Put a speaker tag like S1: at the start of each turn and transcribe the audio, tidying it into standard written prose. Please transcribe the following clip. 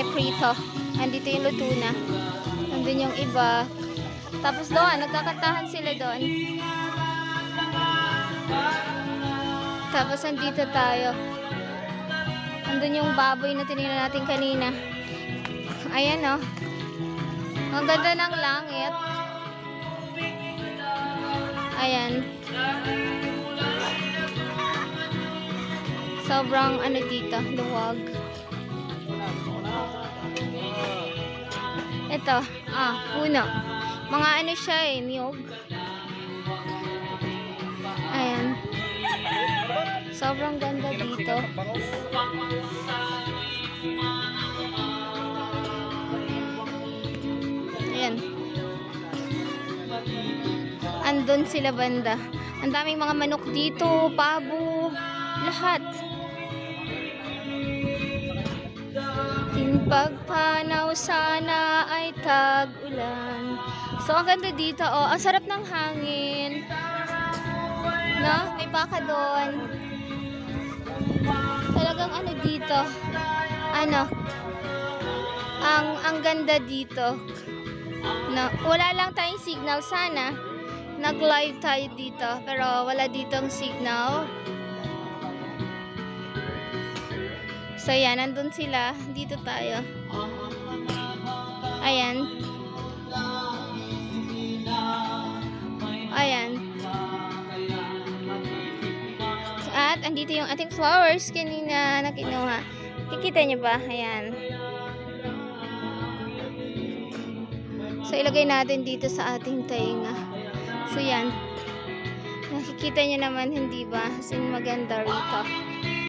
S1: piniprito. Andito yung luto na. Nandun yung iba. Tapos doon, nagkakantahan sila doon. Tapos andito tayo. Andun yung baboy na tinignan natin kanina. Ayan o. Ang ganda ng langit. Ayan. Sobrang ano dito, luwag. Ito, puno. Mga ano siya niyog. Ayan. Sobrang ganda dito. Ayan. Andun sila banda. Ang daming mga manok dito, pabo, lahat. Pagpanaw sana ay tag-ulan. So, ang ganda dito, oh. Ang sarap ng hangin. No? May baka doon. Talagang ano dito. Ano? Ang ganda dito. No? Wala lang tayong signal sana. Nag-live tayo dito. Pero wala ditong signal. So, yan. Nandun sila. Dito tayo. Ayan. Ayan. At, andito yung ating flowers kanina na kinuha. Kikita nyo ba? Ayan. So, ilagay natin dito sa ating tainga. So, yan. Nakikita nyo naman, hindi ba? Kasi maganda rito.